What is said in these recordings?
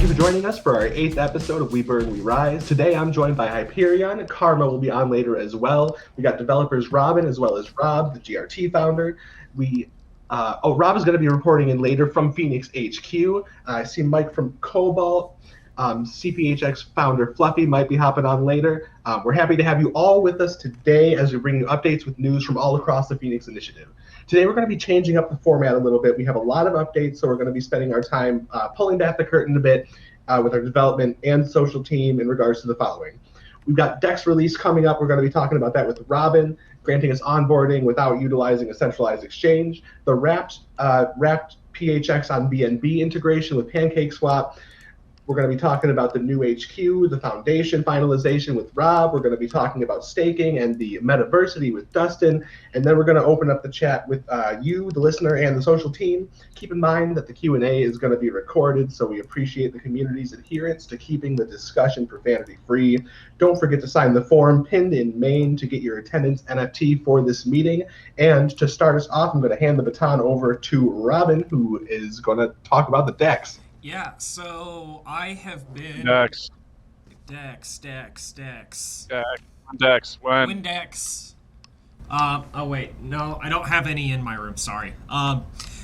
you for joining us for our 8th episode of We Burn, We Rise. Today I'm joined by Hyperion. Karma will be on later as well. We got developers Robin as well as Rob, the GRT founder. Rob is going to be reporting in later from Phoenix HQ. I see Mike from Cobalt. CPHX founder Fluffy might be hopping on later. We're happy to have you all with us today as we bring you updates with news from all across the Phoenix Initiative. Today we're going to be changing up the format a little bit. We have a lot of updates, so we're going to be spending our time pulling back the curtain a bit with our development and social team in regards to the following. We've got Dex release coming up. We're going to be talking about that with Robin, granting us onboarding without utilizing a centralized exchange. The wrapped PHX on BNB integration with PancakeSwap. We're going to be talking about the new HQ, the foundation finalization with Rob. We're going to be talking about staking and the metaversity with Dustin. And then we're going to open up the chat with you, the listener, and the social team. Keep in mind that the Q&A is going to be recorded, so we appreciate the community's adherence to keeping the discussion profanity-free. Don't forget to sign the form pinned in main to get your attendance NFT for this meeting. And to start us off, I'm going to hand the baton over to Robin, who is going to talk about the DEX. Yeah, so I have been... Dex. Windex. Oh wait, no, I don't have any in my room, sorry.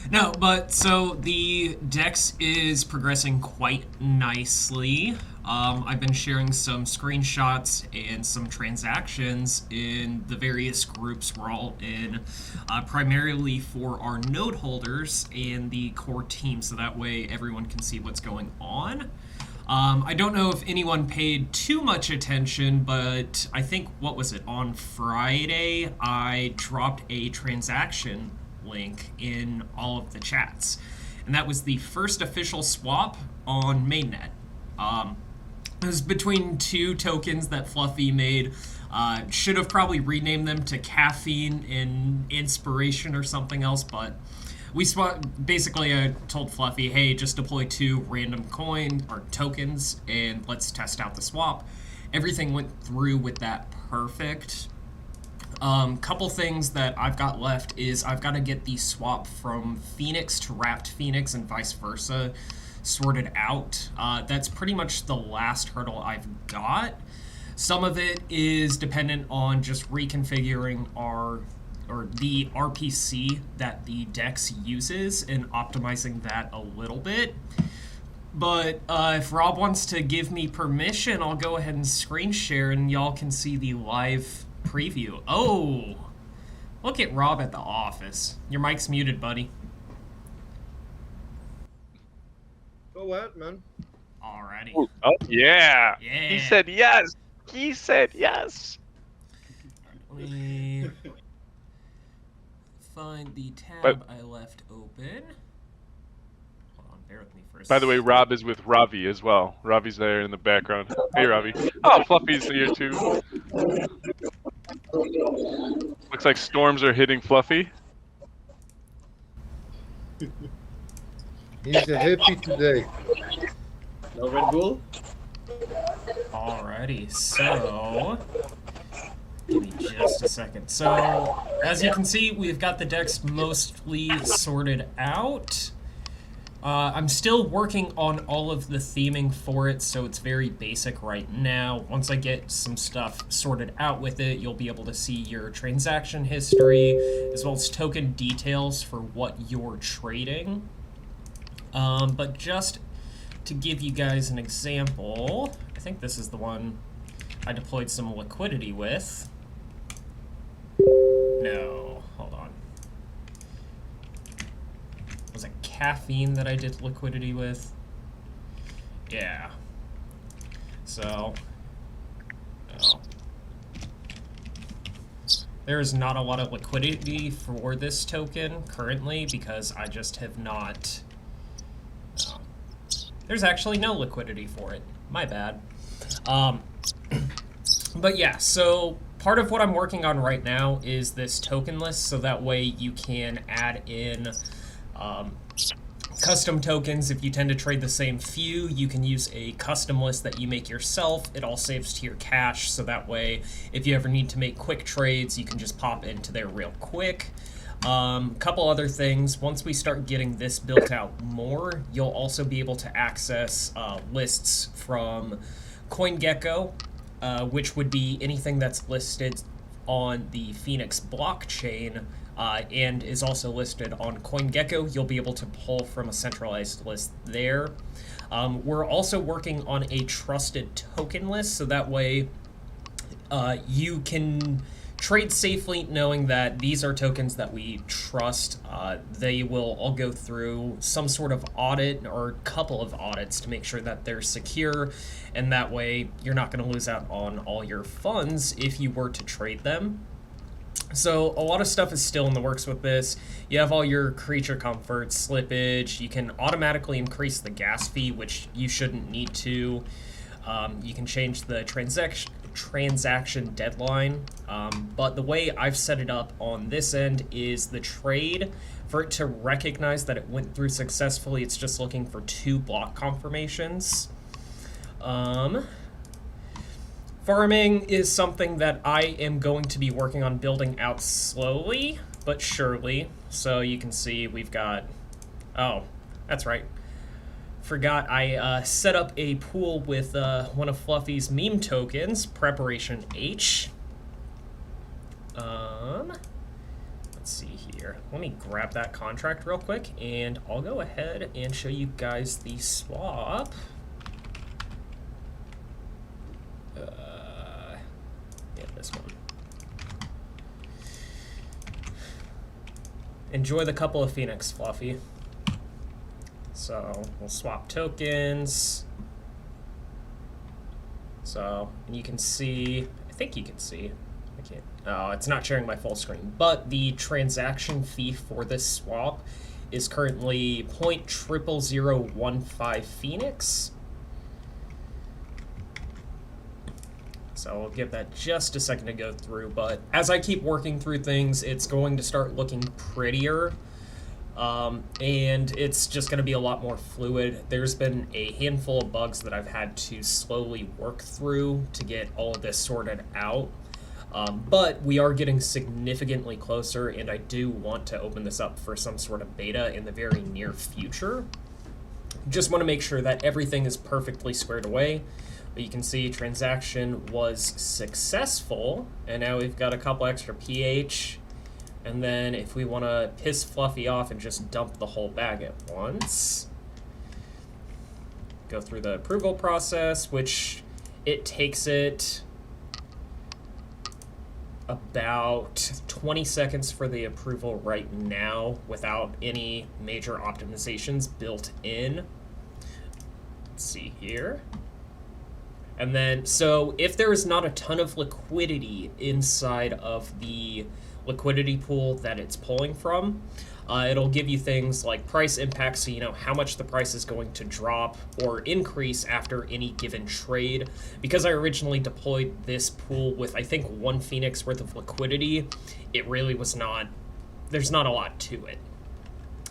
No, but so the Dex is progressing quite nicely. I've been sharing some screenshots and some transactions in the various groups we're all in, primarily for our node holders and the core team, so that way everyone can see what's going on. I don't know if anyone paid too much attention, but I think, what was it, on Friday, I dropped a transaction link in all of the chats, and that was the first official swap on mainnet. It was between two tokens that Fluffy made. Should have probably renamed them to Caffeine and Inspiration or something else, but we basically I told Fluffy, hey, just deploy 2 random coin or tokens and let's test out the swap. Everything went through with that perfect. Couple things that I've got left is I've got to get the swap from Phoenix to wrapped Phoenix and vice versa sorted out. That's pretty much the last hurdle I've got. Some of it is dependent on just reconfiguring the RPC that the DEX uses and optimizing that a little bit. But if Rob wants to give me permission, I'll go ahead and screen share and y'all can see the live preview. Oh, look at Rob at the office. Your mic's muted, buddy. Go what, man? Alrighty. Oh, yeah. Yeah. He said yes. He said yes. Let me find the tab I left open. Hold on, bear with me for a second. By the way, Rob is with Ravi as well. Ravi's there in the background. Hey, Ravi. Oh, Fluffy's here too. Looks like storms are hitting Fluffy. He's happy today. No Red Bull? Alrighty, so give me just a second. So, as you can see, we've got the decks mostly sorted out. I'm still working on all of the theming for it, so it's very basic right now. Once I get some stuff sorted out with it, you'll be able to see your transaction history, as well as token details for what you're trading. But just to give you guys an example, I think this is the one I deployed some liquidity with. No, hold on. Was it Caffeine that I did liquidity with? Yeah. So, there is not a lot of liquidity for this token currently because I just have not... There's actually no liquidity for it. My bad. But yeah, so part of what I'm working on right now is this token list, so that way you can add in custom tokens. If you tend to trade the same few, you can use a custom list that you make yourself. It all saves to your cache, so that way if you ever need to make quick trades, you can just pop into there real quick. Couple other things. Once we start getting this built out more, you'll also be able to access lists from CoinGecko, which would be anything that's listed on the Phoenix blockchain and is also listed on CoinGecko. You'll be able to pull from a centralized list there. We're also working on a trusted token list, so that way you can trade safely knowing that these are tokens that we trust. They will all go through some sort of audit or a couple of audits to make sure that they're secure, and that way you're not going to lose out on all your funds if you were to trade them. So a lot of stuff is still in the works with this. You have all your creature comforts, slippage. You can automatically increase the gas fee, which you shouldn't need to. You can change the transaction deadline, but the way I've set it up on this end is the trade, for it to recognize that it went through successfully, it's just looking for 2 block confirmations. Farming is something that I am going to be working on building out slowly but surely. So you can see we've got, oh, that's right. Forgot I set up a pool with one of Fluffy's meme tokens, Preparation H. Let's see here. Let me grab that contract real quick, and I'll go ahead and show you guys the swap. Yeah, this one. Enjoy the couple of Phoenix, Fluffy. So we'll swap tokens. So, and you can see, I think you can see, I can't, oh, it's not sharing my full screen, but the transaction fee for this swap is currently 0.00015 Phoenix. So I'll give that just a second to go through, but as I keep working through things, it's going to start looking prettier. And it's just going to be a lot more fluid. There's been a handful of bugs that I've had to slowly work through to get all of this sorted out. But we are getting significantly closer, and I do want to open this up for some sort of beta in the very near future. Just want to make sure that everything is perfectly squared away. But you can see transaction was successful, and now we've got a couple extra pH. And then if we want to piss Fluffy off and just dump the whole bag at once, go through the approval process, which it takes it about 20 seconds for the approval right now without any major optimizations built in. Let's see here. And then, so if there is not a ton of liquidity inside of the liquidity pool that it's pulling from, it'll give you things like price impact, so you know how much the price is going to drop or increase after any given trade. Because I originally deployed this pool with, I think, 1 Phoenix worth of liquidity, it really was not, there's not a lot to it.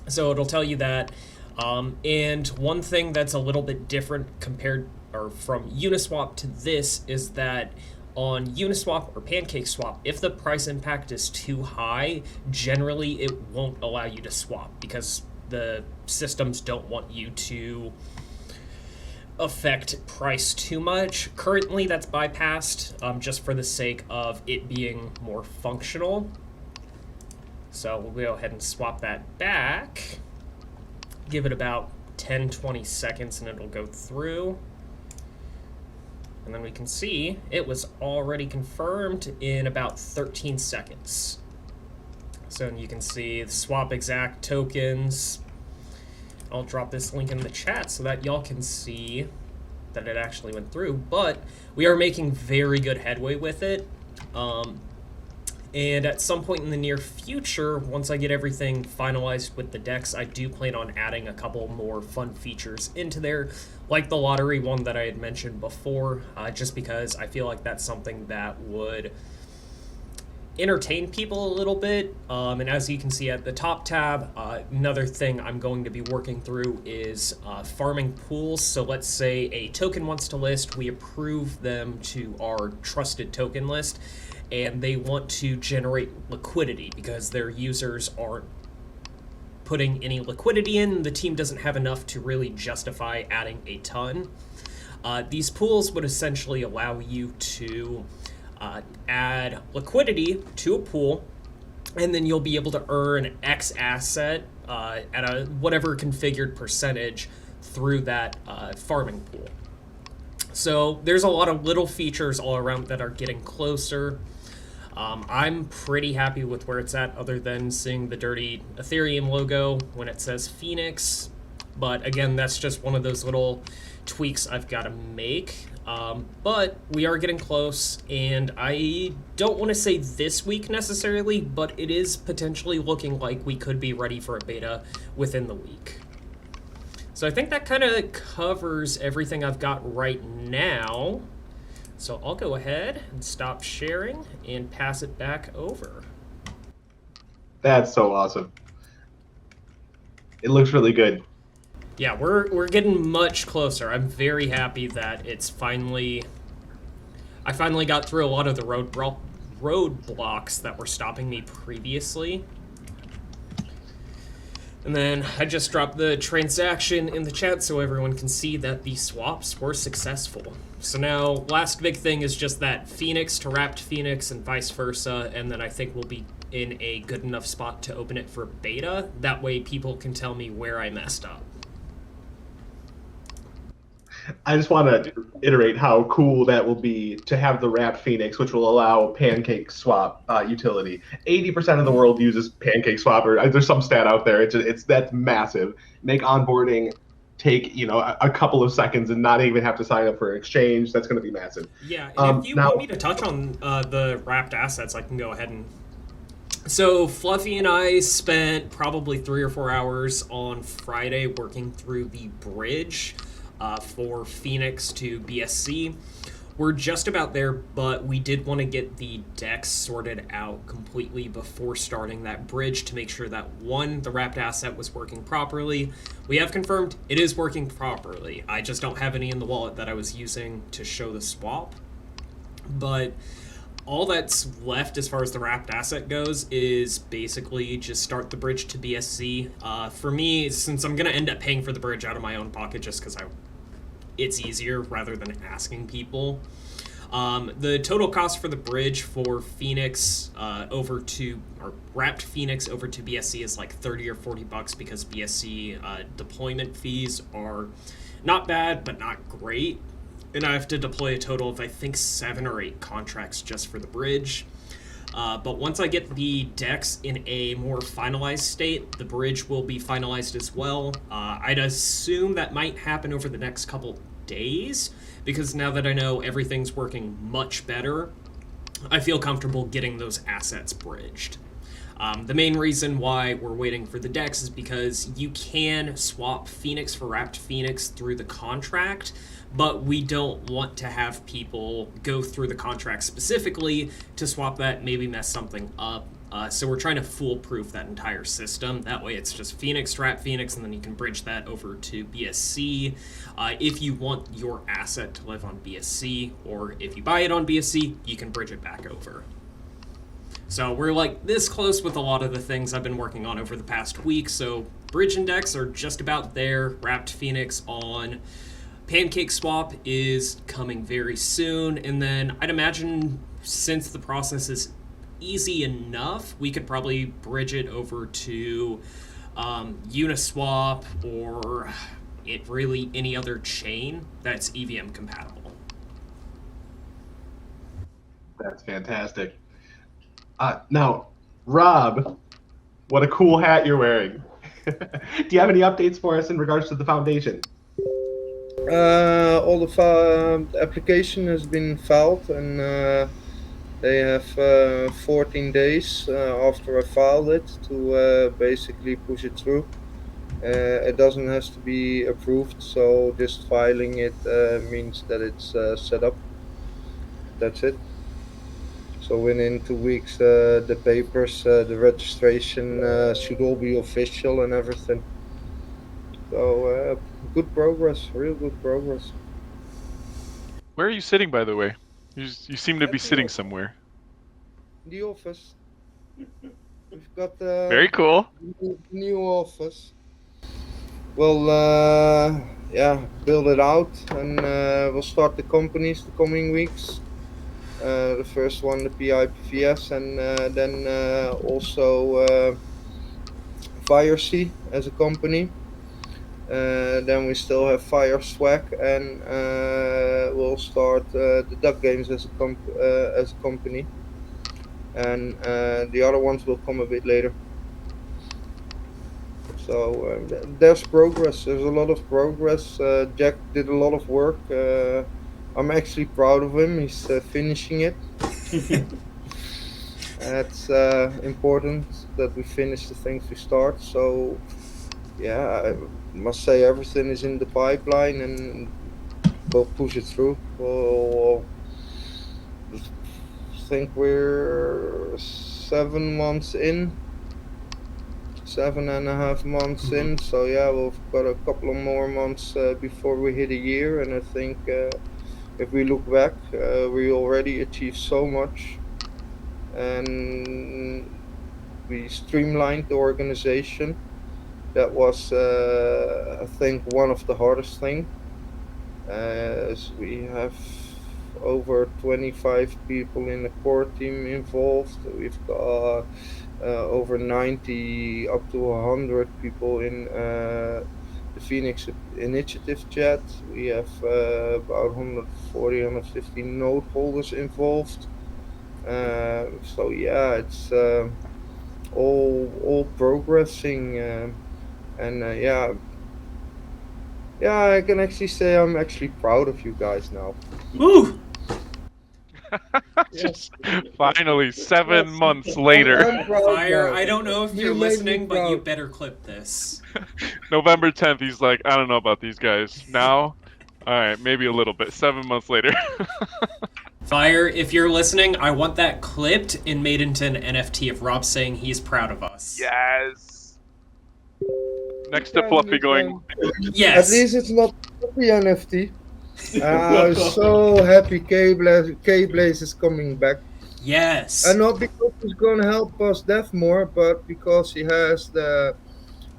So it'll tell you that. And one thing that's a little bit different compared, or from Uniswap to this, is that on Uniswap or PancakeSwap, if the price impact is too high, generally it won't allow you to swap because the systems don't want you to affect price too much. Currently that's bypassed just for the sake of it being more functional. So we'll go ahead and swap that back. Give it about 10-20 seconds and it'll go through. And then we can see it was already confirmed in about 13 seconds. So you can see the swap exact tokens. I'll drop this link in the chat so that y'all can see that it actually went through. But we are making very good headway with it. And at some point in the near future, once I get everything finalized with the decks, I do plan on adding a couple more fun features into there, like the lottery one that I had mentioned before, just because I feel like that's something that would entertain people a little bit. And as you can see at the top tab, another thing I'm going to be working through is farming pools. So let's say a token wants to list, we approve them to our trusted token list, and they want to generate liquidity because their users aren't putting any liquidity in. The team doesn't have enough to really justify adding a ton. These pools would essentially allow you to add liquidity to a pool, and then you'll be able to earn X asset at a whatever configured percentage through that farming pool. So there's a lot of little features all around that are getting closer. I'm pretty happy with where it's at, other than seeing the dirty Ethereum logo when it says Phoenix. But again, that's just one of those little tweaks I've got to make. But we are getting close, and I don't want to say this week necessarily, but it is potentially looking like we could be ready for a beta within the week. So I think that kind of covers everything I've got right now. So I'll go ahead and stop sharing and pass it back over. That's so awesome. It looks really good. Yeah, we're getting much closer. I'm very happy that it's finally... I finally got through a lot of the roadblocks that were stopping me previously. And then I just dropped the transaction in the chat so everyone can see that the swaps were successful. So now, last big thing is just that Phoenix to wrapped Phoenix and vice versa, and then I think we'll be in a good enough spot to open it for beta. That way people can tell me where I messed up. I just want to iterate how cool that will be to have the wrapped Phoenix, which will allow Pancake Swap utility. 80% of the world uses Pancake Swap, or there's some stat out there. That's massive. Make onboarding take a couple of seconds and not even have to sign up for an exchange. That's going to be massive. Yeah, and if you want me to touch on the wrapped assets, I can go ahead and... So Fluffy and I spent probably 3 or 4 hours on Friday working through the bridge for Phoenix to BSC. We're just about there, but we did want to get the decks sorted out completely before starting that bridge to make sure that, one, the wrapped asset was working properly. We have confirmed it is working properly. I just don't have any in the wallet that I was using to show the swap. But all that's left as far as the wrapped asset goes is basically just start the bridge to BSC. For me, since I'm going to end up paying for the bridge out of my own pocket just because it's easier rather than asking people. The total cost for the bridge for Phoenix wrapped Phoenix over to BSC is like 30 or 40 bucks because BSC deployment fees are not bad but not great. And I have to deploy a total of I think 7 or 8 contracts just for the bridge. But once I get the decks in a more finalized state, the bridge will be finalized as well. I'd assume that might happen over the next couple days, because now that I know everything's working much better, I feel comfortable getting those assets bridged. The main reason why we're waiting for the decks is because you can swap Phoenix for wrapped Phoenix through the contract, but we don't want to have people go through the contract specifically to swap that, maybe mess something up. So we're trying to foolproof that entire system. That way it's just Phoenix to wrap Phoenix, and then you can bridge that over to BSC. If you want your asset to live on BSC, or if you buy it on BSC, you can bridge it back over. So we're like this close with a lot of the things I've been working on over the past week. So bridge index are just about there. Wrapped Phoenix on Pancake Swap is coming very soon. And then I'd imagine since the process is easy enough, we could probably bridge it over to Uniswap or really any other chain that's EVM compatible. That's fantastic. Now, Rob, what a cool hat you're wearing. Do you have any updates for us in regards to the foundation? All the application has been filed, and they have 14 days after I filed it to basically push it through. It doesn't have to be approved, so just filing it means that it's set up. That's it. So within 2 weeks, the papers, the registration should all be official and everything. So good progress, real good progress. Where are you sitting, by the way? You seem to be At the sitting office. somewhere. The office. We've got Very cool. new office. We'll build it out, and we'll start the companies the coming weeks. The first one, the PIPVS, and then also FireC as a company. Then we still have Fire Swag, and we'll start the Duck Games as a company. And the other ones will come a bit later. So there's progress. There's a lot of progress. Jack did a lot of work. I'm actually proud of him. He's finishing it. It's important that we finish the things we start. So yeah, I must say everything is in the pipeline, and we'll push it through. We'll think we're 7 months in. 7.5 months in, so yeah, we've got a couple of more months before we hit a year, and I think if we look back, we already achieved so much, and we streamlined the organization. That was, I think, one of the hardest things, as we have over 25 people in the core team involved. We've got over 90 up to 100 people in the Phoenix initiative chat. We have about 140, 150 node holders involved. So yeah, it's all progressing, and I can actually say I'm actually proud of you guys now. Woo! Just finally, 7 months later. I'm proud Fire, now. I don't know if You you're made me listening, but you proud. better clip this. November 10th, he's like, I don't know about these guys. Now, alright, maybe a little bit. 7 months later. Fire, if you're listening, I want that clipped and made into an NFT of Rob saying he's proud of us. Yes. Next to Fluffy going, Yes. At least it's not the NFT. I'm so happy K-Blaze is coming back. Yes. And not because he's going to help us dev more, but because he has the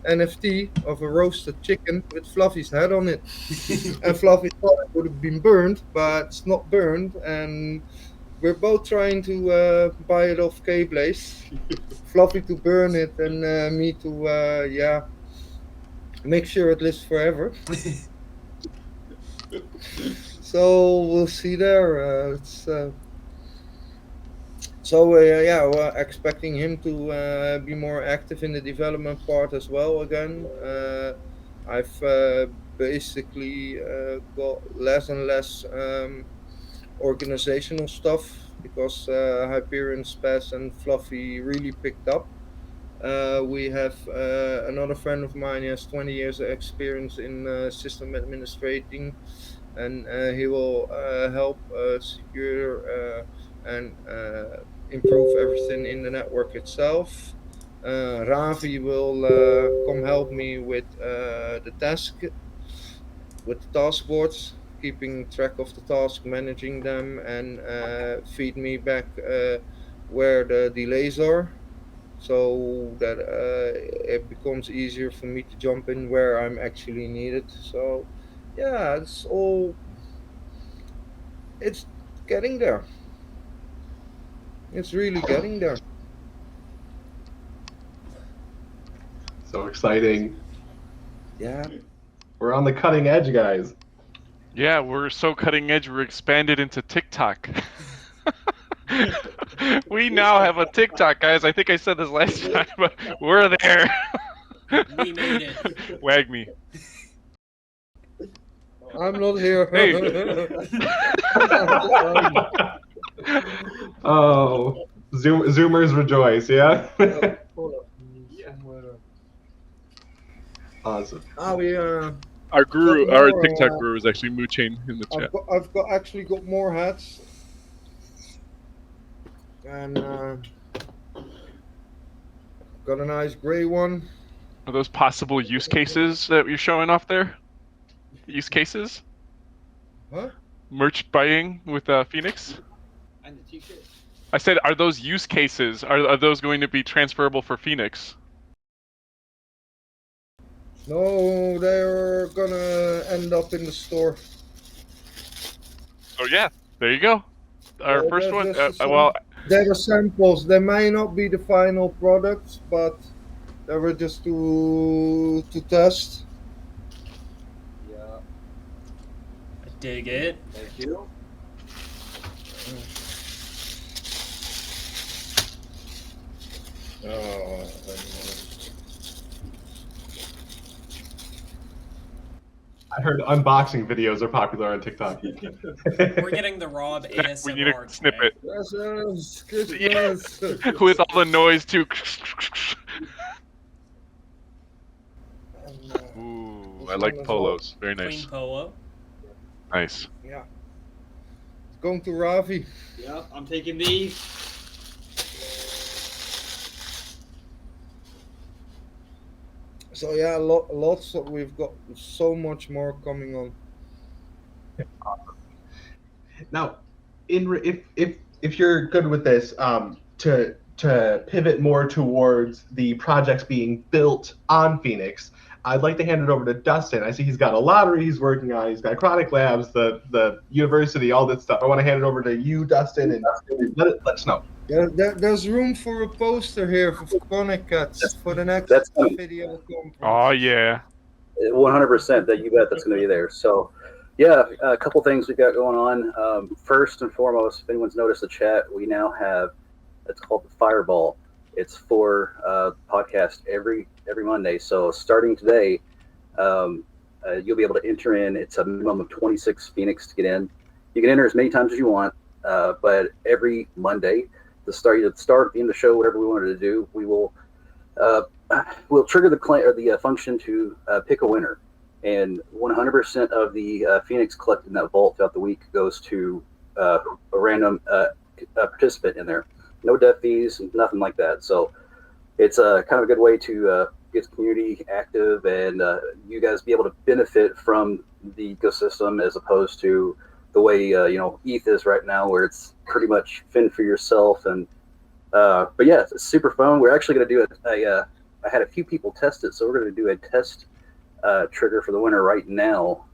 NFT of a roasted chicken with Fluffy's head on it. And Fluffy thought it would have been burned, but it's not burned. And we're both trying to buy it off K-Blaze. Fluffy to burn it, and me to, make sure it lives forever. So we'll see there. We're expecting him to be more active in the development part as well again. I've basically got less and less organizational stuff because Hyperion, Spaz, and Fluffy really picked up. We have another friend of mine. He has 20 years of experience in system administrating, and he will help secure and improve everything in the network itself. Ravi will come help me with the task boards, keeping track of the task, managing them, and feed me back where the delays are, so that it becomes easier for me to jump in where I'm actually needed. So yeah, it's getting there. It's really getting there. So exciting. Yeah. We're on the cutting edge, guys. yeah, we're so cutting edge, we're expanded into TikTok. We now have a TikTok, guys. I think I said this last time, but we're there. We made it. Wag me. I'm not here. Hey. Oh, Zoomers rejoice, yeah? Awesome. Our guru, Got our more, TikTok guru is actually Moochain in the chat. I've actually got more hats. and got a nice gray one. Are those possible use cases that you're showing off there? Use cases? Huh? Merch buying with Phoenix? And the t-shirt. I said, are those use cases? Are those going to be transferable for Phoenix? No, they're gonna end up in the store. Oh yeah, there you go. Our Yeah, first one. that's the Well, They're samples. They may not be the final products, but they were just to test. Yeah. I dig it. Thank you. Oh, I heard unboxing videos are popular on TikTok. We're getting the Rob ASMR. we need a snippet yes, good Yeah. yes. with all the noise too. Ooh, I like polos. Very Clean nice. polo. Nice. Yeah. Going to Ravi. Yep, I'm taking these. So yeah, lots. We've got so much more coming on. Now, if you're good with this, to pivot more towards the projects being built on Phoenix, I'd like to hand it over to Dustin. I see he's got a lottery he's working on. He's got Kronic Labz, the university, all this stuff. I want to hand it over to you, Dustin, and let us know. Yeah, there's room for a poster here for Kronic Katz for the next That's video conference. Oh yeah. 100% that you bet that's going to be there. So, yeah, a couple things we've got going on. First and foremost, if anyone's noticed the chat, we now have, it's called the Fireball. It's for podcast every Monday. So starting today, you'll be able to enter in. It's a minimum of 26 Phoenix to get in. You can enter as many times as you want, but every Monday, the start, at the end of the show, whatever we wanted to do, we will we'll trigger the function to pick a winner, and 100% of the Phoenix collected in that vault throughout the week goes to a random participant in there. No dev fees, nothing like that. So it's kind of a good way to get the community active and you guys be able to benefit from the ecosystem as opposed to the way ETH is right now, where it's pretty much fend for yourself. And but yeah, it's super fun. We're actually going to do it. I had a few people test it, so we're going to do a test trigger for the winner right now.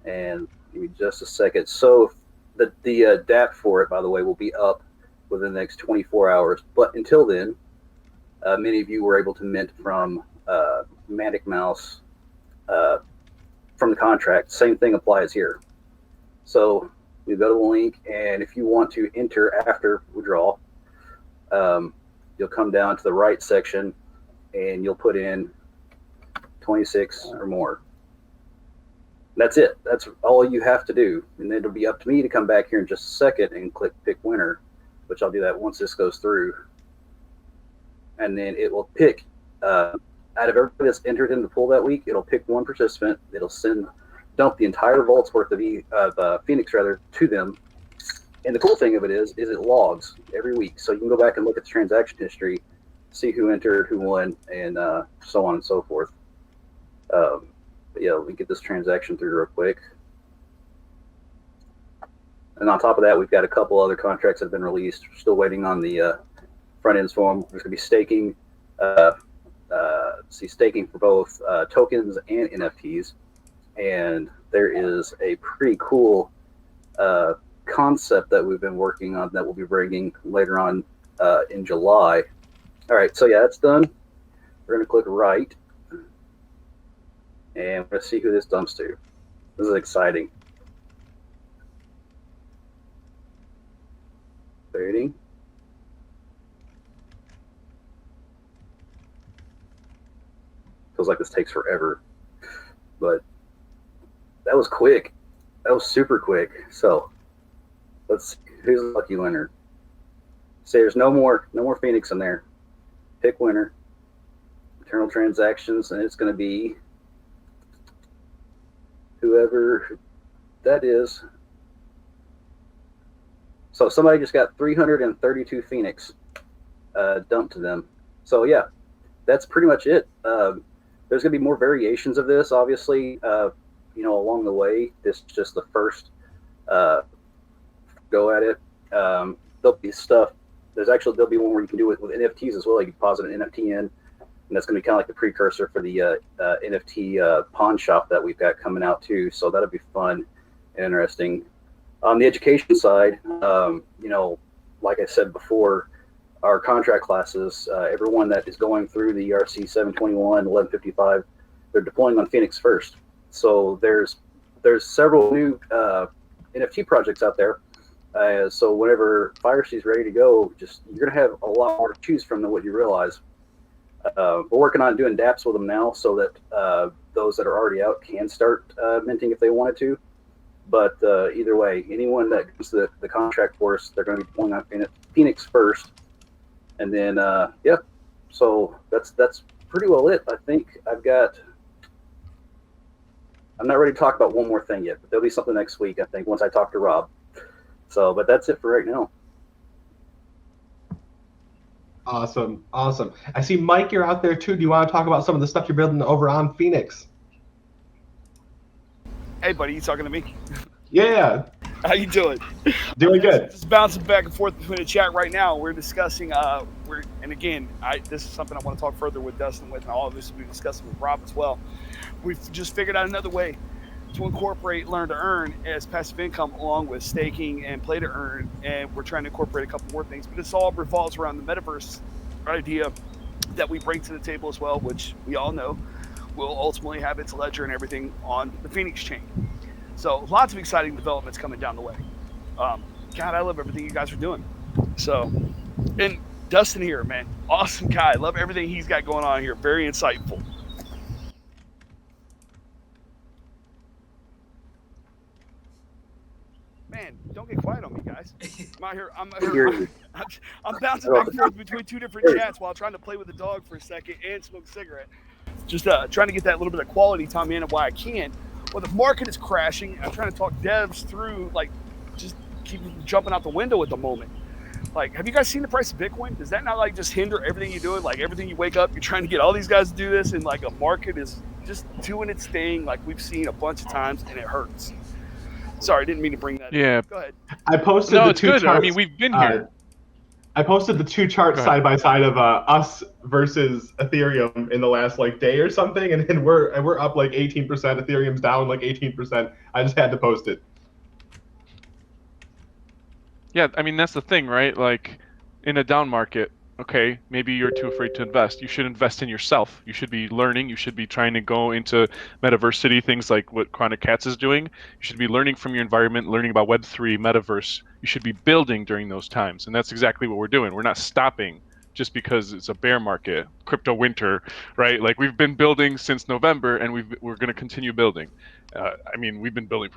And give me just a second. So the DApp for it, by the way, will be up within the next 24 hours. But until then, many of you were able to mint from Magic Mouse from the contract. Same thing applies here. So you go to the link, and if you want to enter after withdrawal, you'll come down to the right section, and you'll put in 26 or more. That's it. That's all you have to do. And then it'll be up to me to come back here in just a second and click pick winner, which I'll do that once this goes through. And then it will pick, out of everybody that's entered in the pool that week, it'll pick one participant. It'll dump the entire vault's worth of Phoenix to them. And the cool thing of it is it logs every week. So you can go back and look at the transaction history, see who entered, who won, and so on and so forth. But yeah, let me get this transaction through real quick. And on top of that, we've got a couple other contracts that have been released. We're still waiting on the front ends for them. There's going to be staking, staking for both tokens and NFTs. And there is a pretty cool concept that we've been working on that we'll be bringing later on in July. All right, so yeah, that's done. We're going to click right. And we're going to see who this dumps to. This is exciting. Waiting. Feels like this takes forever. But that was quick. That was super quick. So let's see who's the lucky winner. Say there's no more Phoenix in there. Pick winner. Internal transactions, and it's going to be whoever that is. So somebody just got 332 Phoenix dumped to them. So yeah, that's pretty much it. There's going to be more variations of this, obviously, along the way. This is just the first go at it. There'll be stuff. There'll be one where you can do it with NFTs as well. You can deposit an NFT in, and that's going to be kind of like the precursor for the NFT pawn shop that we've got coming out too. So that'll be fun and interesting. On the education side, like I said before, our contract classes, everyone that is going through the ERC 721, 1155, they're deploying on Phoenix first. So there's several new NFT projects out there. So whenever FireSea's ready to go, you're gonna have a lot more to choose from than what you realize. We're working on doing dApps with them now, so that those that are already out can start minting if they wanted to. But either way, anyone that goes to the contract force, they're going to be deploying on Phoenix first, and then so that's pretty well it. I think I'm not ready to talk about one more thing yet, but there'll be something next week, I think, once I talk to Rob. So, but that's it for right now. Awesome. I see, Mike, you're out there too. Do you want to talk about some of the stuff you're building over on Phoenix? Hey, buddy, you talking to me? Yeah. How you doing? Doing good. Just bouncing back and forth between the chat right now. We're discussing, and again, this is something I want to talk further with Dustin with, and all of this we'll be discussing with Rob as well. We've just figured out another way to incorporate learn to earn as passive income along with staking and play to earn, and we're trying to incorporate a couple more things, but this all revolves around the metaverse idea that we bring to the table as well, which we all know will ultimately have its ledger and everything on the Phoenix chain. So lots of exciting developments coming down the way. God, I love everything you guys are doing. So, and Dustin here, man, awesome guy. Love everything he's got going on here. Very insightful. Man, don't get quiet on me, guys. I'm bouncing back and forth between two different chats while trying to play with the dog for a second and smoke a cigarette. Just trying to get that little bit of quality time in while I can. Well, the market is crashing. I'm trying to talk devs through, just keep jumping out the window at the moment. Have you guys seen the price of Bitcoin? Does that not, just hinder everything you're doing? Everything you wake up, you're trying to get all these guys to do this, and, a market is just doing its thing like we've seen a bunch of times, and it hurts. Sorry, I didn't mean to bring that in. Go ahead. I posted No, the it's two good. charts. I mean, we've been here. I posted the two charts side by side of us versus Ethereum in the last day or something, and we're up 18%. Ethereum's down 18%. I just had to post it. Yeah, I mean that's the thing, right? In a down market, okay, maybe you're too afraid to invest. You should invest in yourself. You should be learning. You should be trying to go into metaversity, things like what Kronic Katz is doing. You should be learning from your environment, learning about Web3, metaverse. You should be building during those times, and that's exactly what we're doing. We're not stopping just because it's a bear market, crypto winter, right? We've been building since November, and we're going to continue building. I mean, we've been building,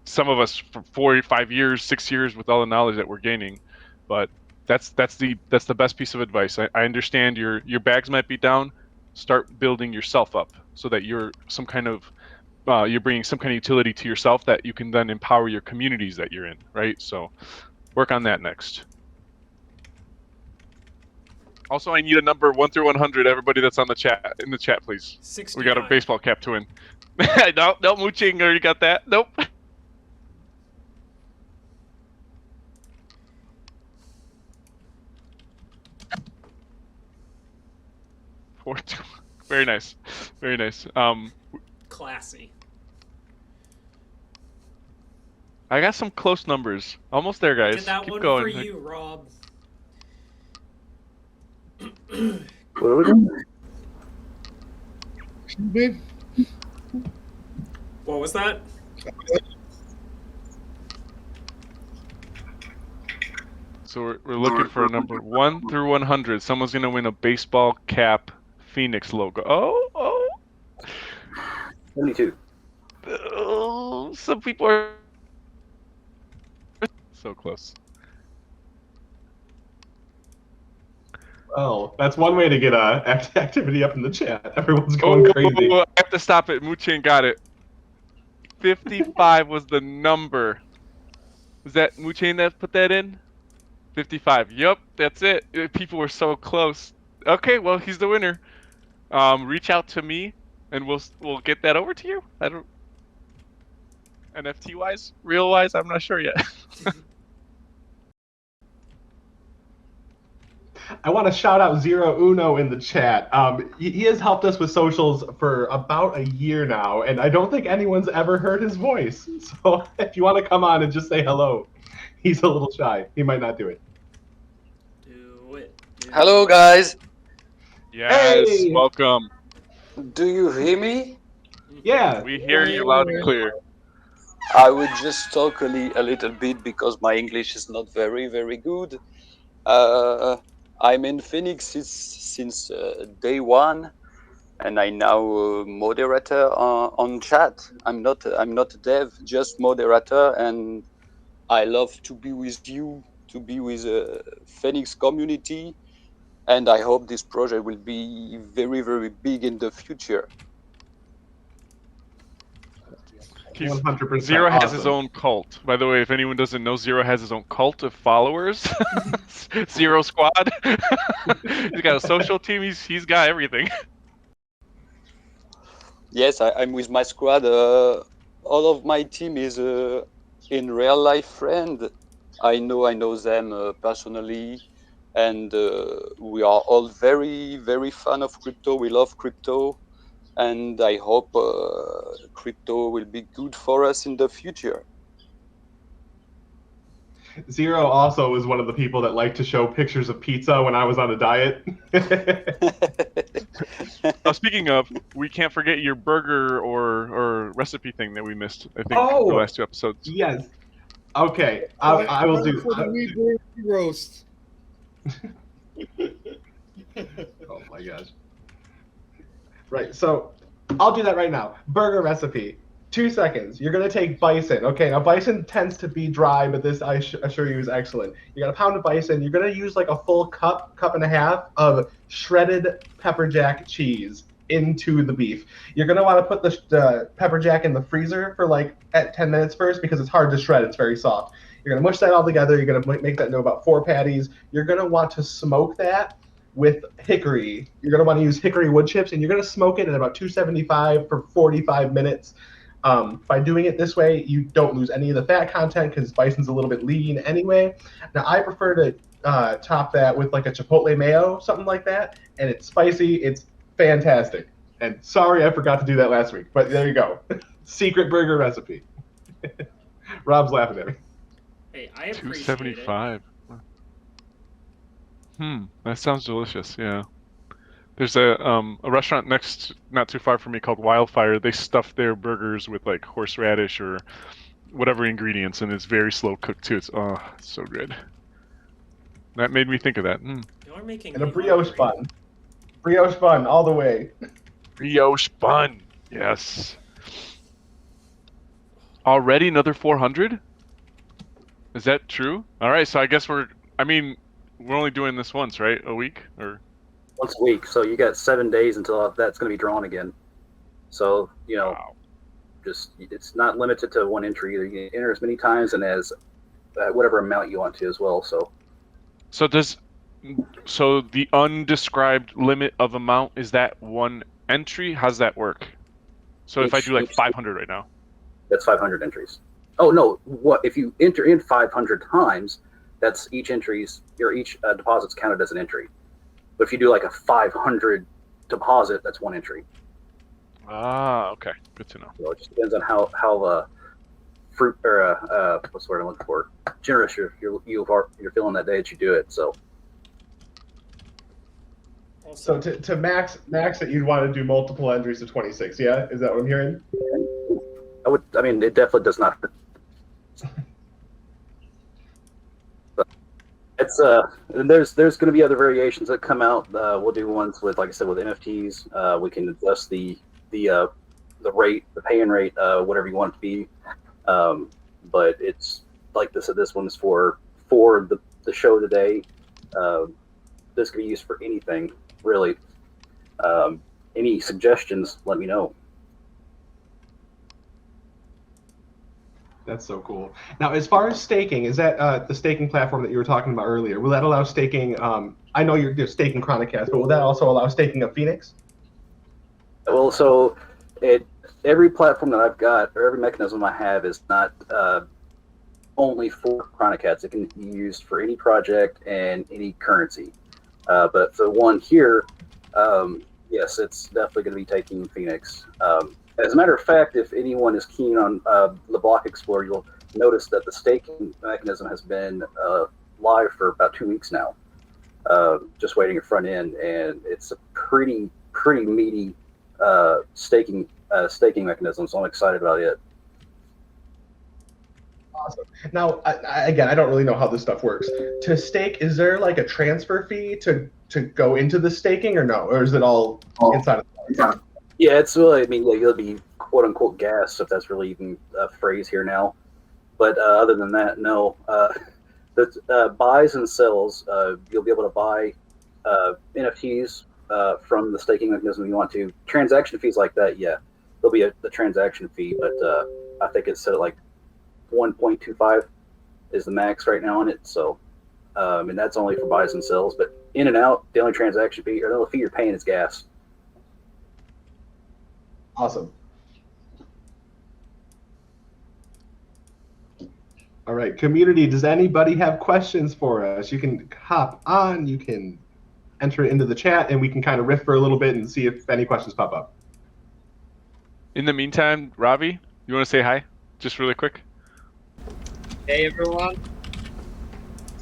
some of us for 4 or 5 years, 6 years, with all the knowledge that we're gaining, but that's the best piece of advice. I understand your bags might be down. Start building yourself up so that you're some kind of you're bringing some kind of utility to yourself that you can then empower your communities that you're in, right? So work on that next. Also, I need a number 1 through 100. Everybody that's in the chat, please. 69. We got a baseball cap to win. No, Mooching already got that. Nope. Very nice, very nice. Classy. I got some close numbers. Almost there, guys. Did that Keep one going. for you, Rob. What are we doing? What was that? So we're looking for a number 1 through 100. Someone's gonna win a baseball cap Phoenix logo. Oh. 72. Oh, some people are so close. Oh, that's one way to get activity up in the chat. Everyone's going crazy. I have to stop it. Muchin got it. 55 was the number. Was that Muchain that put that in? 55. Yep, that's it. People were so close. Okay, well, he's the winner. Reach out to me, and we'll get that over to you. I don't. NFT wise, real wise, I'm not sure yet. I want to shout out Zero Uno in the chat. He has helped us with socials for about a year now, and I don't think anyone's ever heard his voice. So if you want to come on and just say hello, he's a little shy. He might not do it. Do it. Hello, guys. Yes, Hey! welcome. Do you hear me? Yeah. We hear you loud and clear. I would just talk a little bit because my English is not very, very good. I'm in Phoenix since day one, and I'm now a moderator on chat. I'm not a dev, just moderator, and I love to be with you, to be with the Phoenix community, and I hope this project will be very, very big in the future. 100% Zero has his awesome. own cult. By the way, if anyone doesn't know, Zero has his own cult of followers. Zero Squad. He's got a social team. He's got everything. Yes, I'm with my squad. All of my team is in real life friend. I know them personally, and we are all very, very fan of crypto. We love crypto, and I hope crypto will be good for us in the future. Zero also was one of the people that liked to show pictures of pizza when I was on a diet. Speaking of, we can't forget your burger or recipe thing that we missed. I think Oh! the last two episodes. Yes. Okay, I will do. For the Weeburg roast. Oh my gosh. Right, so I'll do that right now. Burger recipe. 2 seconds. You're going to take bison. Okay, now bison tends to be dry, but this I assure you is excellent. You got a pound of bison. You're going to use like a full cup and a half of shredded pepper jack cheese into the beef. You're going to want to put the pepper jack in the freezer for like at 10 minutes first because it's hard to shred. It's very soft. You're going to mush that all together. You're going to make that into about 4 patties. You're going to want to smoke that with hickory. You're going to want to use hickory wood chips, and you're going to smoke it at about 275 for 45 minutes. By doing it this way, you don't lose any of the fat content because bison's a little bit lean anyway. Now, I prefer to top that with like a chipotle mayo, something like that, and it's spicy. It's fantastic. And sorry I forgot to do that last week, but there you go. Secret burger recipe. Rob's laughing at me. Hey, I appreciate 275. That sounds delicious. Yeah. There's a restaurant not too far from me called Wildfire. They stuff their burgers with like horseradish or whatever ingredients, and it's very slow cooked too. It's so good. That made me think of that. You're making And a me brioche hungry. bun. Brioche bun all the way. Brioche bun. Yes. Already another 400? Is that true? All right, so I guess we're only doing this once, right? A week or Once a week. So you got 7 days until that's going to be drawn again. So, wow. just it's not limited to one entry. You can enter as many times and as whatever amount you want to as well. So the undescribed limit of amount, is that one entry? How's that work? So if I do like 500 right now. That's 500 entries. Oh no! What if you enter in 500 times? That's each deposit's counted as an entry. But if you do like a 500 deposit, that's one entry. Ah, okay, good to know. So it just depends on how fruit or what's the word I'm looking for? Generous you're feeling that day that you do it. So So to max it, you'd want to do multiple entries to 26. Yeah, is that what I'm hearing? it definitely does not. But it's there's going to be other variations that come out. We'll do ones with, like I said, with NFTs. We can adjust the rate, the pay-in rate, whatever you want it to be. But it's like this. This one's for the show today. This can be used for anything really. Any suggestions? Let me know. That's so cool. Now, as far as staking, is that the staking platform that you were talking about earlier? Will that allow staking? I know you're staking Kronic, but will that also allow staking of Phoenix? Well, so every platform that I've got, or every mechanism I have, is not only for Kronic. It can be used for any project and any currency. But the one here, yes, it's definitely going to be taking Phoenix. As a matter of fact, if anyone is keen on the Block Explorer, you'll notice that the staking mechanism has been live for about 2 weeks now, just waiting at front end, and it's a pretty meaty staking mechanism. So I'm excited about it. Awesome. Now, again, I don't really know how this stuff works. To stake, is there like a transfer fee to go into the staking, or no, or is it all inside of the Yeah, it's really, I mean, yeah, you'll be quote unquote gas, if that's really even a phrase here now. But other than that, no. The buys and sells, you'll be able to buy NFTs from the staking mechanism if you want to. Transaction fees like that, yeah, there'll be the transaction fee, but I think it's set at like 1.25 is the max right now on it. So, and that's only for buys and sells. But in and out, the only transaction fee or the only fee you're paying is gas. Awesome. All right, community, does anybody have questions for us? You can hop on, you can enter it into the chat, and we can kind of riff for a little bit and see if any questions pop up. In the meantime, Ravi, you want to say hi, just really quick? Hey everyone.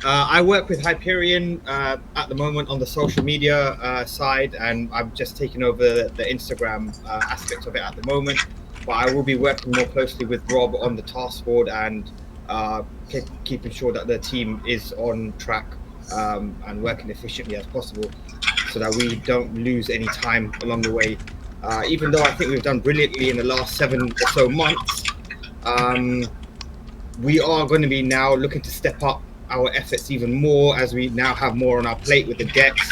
I work with Hyperion at the moment on the social media side, and I'm just taking over the Instagram aspect of it at the moment. But I will be working more closely with Rob on the task board and keeping sure that the team is on track and working efficiently as possible, so that we don't lose any time along the way. Even though I think we've done brilliantly in the last 7 or so months, we are going to be now looking to step up our efforts even more, as we now have more on our plate with the decks,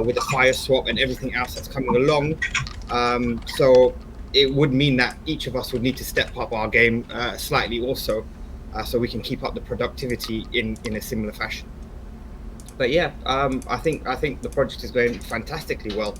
with the fire swap and everything else that's coming along. So it would mean that each of us would need to step up our game slightly also, so we can keep up the productivity in a similar fashion. But yeah, I think the project is going fantastically well.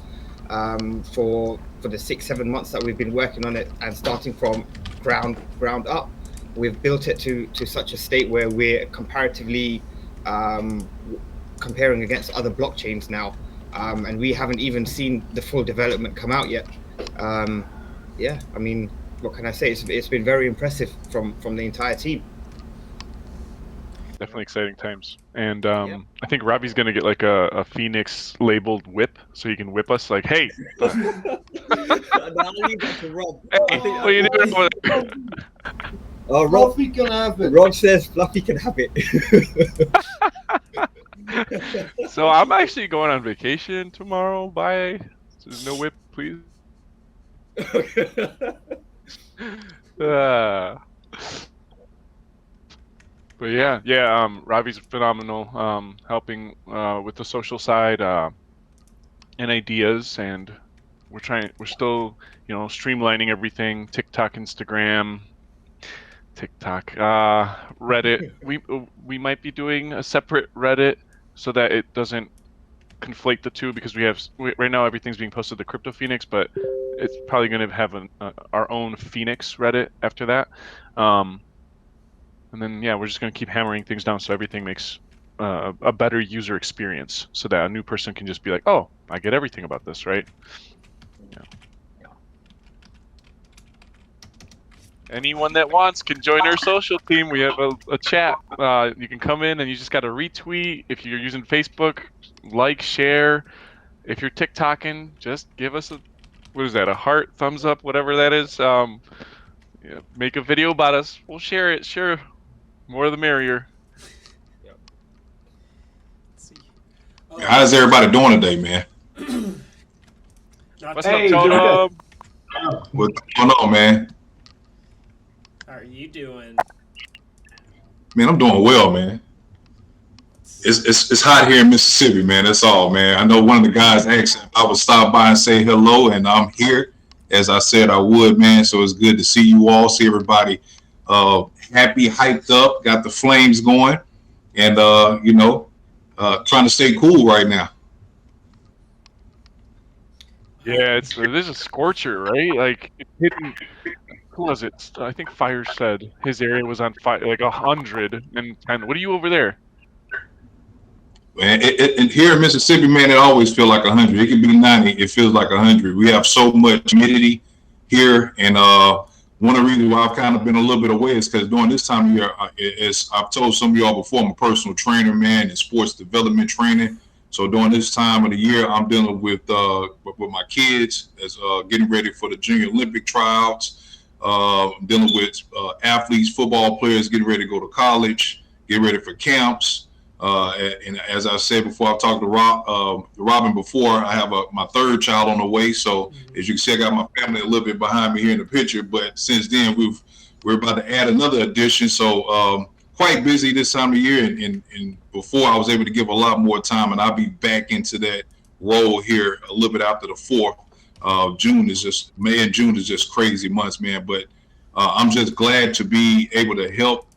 For the 6-7 months that we've been working on it and starting from ground up, we've built it to such a state where we're comparatively comparing against other blockchains now, and we haven't even seen the full development come out yet. Yeah, I mean, what can I say? It's been very impressive from the entire team. Definitely exciting times. And I think Robbie's going to get like a Phoenix labeled whip, so he can whip us like, hey. I'll leave that to Rob. Hey, what are you doing over there? Oh, Fluffy can have it. Rob says Fluffy can have it. So I'm actually going on vacation tomorrow. Bye. There's no whip, please. But yeah, Ravi's phenomenal, helping with the social side and ideas, and we're still, streamlining everything. TikTok, Instagram, Reddit. We might be doing a separate Reddit so that it doesn't conflate the two, because right now everything's being posted to Crypto Phoenix, but it's probably going to have our own Phoenix Reddit after that. And then, we're just going to keep hammering things down so everything makes a better user experience, so that a new person can just be like, oh, I get everything about this, right? Yeah. Anyone that wants can join our social team. We have a chat. You can come in and you just got to retweet. If you're using Facebook, like, share. If you're TikToking, just give us a heart, thumbs up, whatever that is. Make a video about us. We'll share it. Sure. More the merrier. Let's see. How's everybody doing today, man? What's up, Totem? What's going on, man? How are you doing? Man, I'm doing well, man. It's hot here in Mississippi, man. That's all, man. I know one of the guys asked if I would stop by and say hello, and I'm here, as I said I would, man. So it's good to see you all, see everybody happy, hyped up, got the flames going, and trying to stay cool right now. Yeah, there's a scorcher, right? Like it's hitting. Who was it? I think Fire said his area was on fire, like 110. What are you over there? Man, and here in Mississippi, man, it always feels like 100. It could be 90. It feels like 100. We have so much humidity here, and one of the reasons why I've kind of been a little bit away is because during this time of year, as I've told some of y'all before, I'm a personal trainer, man, in sports development training. So during this time of the year, I'm dealing with my kids as getting ready for the Junior Olympic tryouts, dealing with athletes, football players getting ready to go to college, getting ready for camps. And as I said before, I've talked to Robin before. I have my third child on the way. So as you can see, I got my family a little bit behind me here in the picture. But since then, we're about to add another addition. So quite busy this time of year. And before I was able to give a lot more time, and I'll be back into that role here a little bit after the 4th. May and June is just crazy months, man. But I'm just glad to be able to help.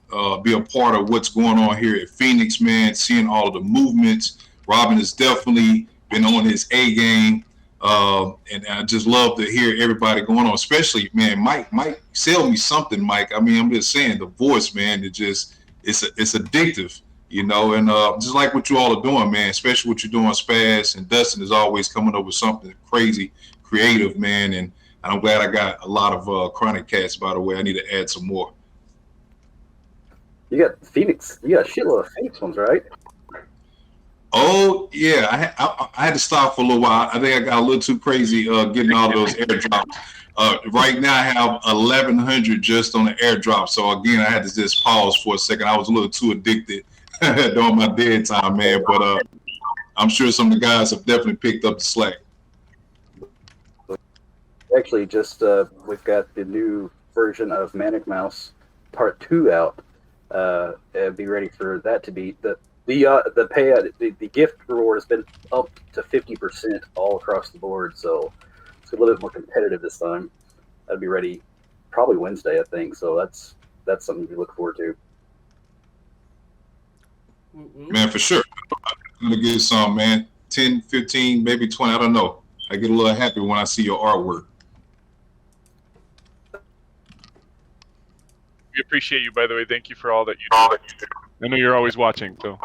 Be a part of what's going on here at Phoenix, man, seeing all of the movements. Robin has definitely been on his A game. And I just love to hear everybody going on, especially, man, Mike, sell me something, Mike. I mean, I'm just saying the voice, man, it's addictive, and just like what you all are doing, man, especially what you're doing, Spaz, and Dustin is always coming up with something crazy, creative, man. And I'm glad I got a lot of Kronic cats, by the way. I need to add some more. You got Phoenix. You got a shitload of Phoenix ones, right? Oh yeah, I had to stop for a little while. I think I got a little too crazy getting all of those airdrops. Right now I have 1,100 just on the airdrop. So again, I had to just pause for a second. I was a little too addicted during my dead time, man. But I'm sure some of the guys have definitely picked up the slack. Actually, just we've got the new version of Manic Mouse Part 2 out. Be ready for that to be the payout. The gift reward has been up to 50% all across the board, so it's a little bit more competitive this time. That'll be ready probably Wednesday, I think. So that's something to look forward to. Man, for sure. I'm gonna get some, man. 10, 15, maybe 20. I don't know. I get a little happy when I see your artwork. We appreciate you, by the way. Thank you for all that you do. I know you're always watching, so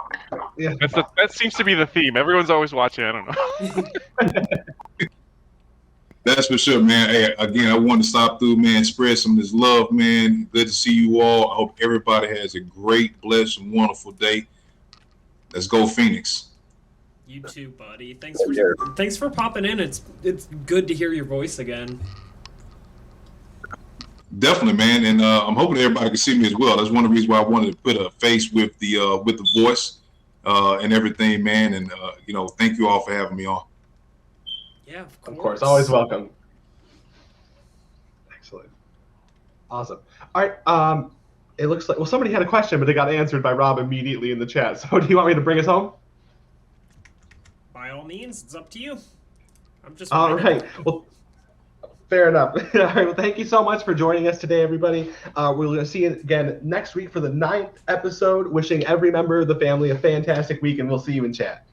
Yeah. that seems to be the theme. Everyone's always watching. I don't know. That's for sure, man. Hey, again, I want to stop through, man, spread some of this love, man. Good to see you all. I hope everybody has a great, blessed, and wonderful day. Let's go, Phoenix. You too, buddy. Thanks for popping in. It's good to hear your voice again. Definitely, man, and I'm hoping everybody can see me as well. That's one of the reasons why I wanted to put a face with the voice and everything, man. And thank you all for having me on. Yeah, of course, always welcome. Excellent, awesome. All right, it looks like somebody had a question, but they got answered by Rob immediately in the chat. So, do you want me to bring us home? By all means, it's up to you. I'm just all right. Well. Fair enough. All right. Well, thank you so much for joining us today, everybody. We're going to see you again next week for the 9th episode. Wishing every member of the family a fantastic week, and we'll see you in chat.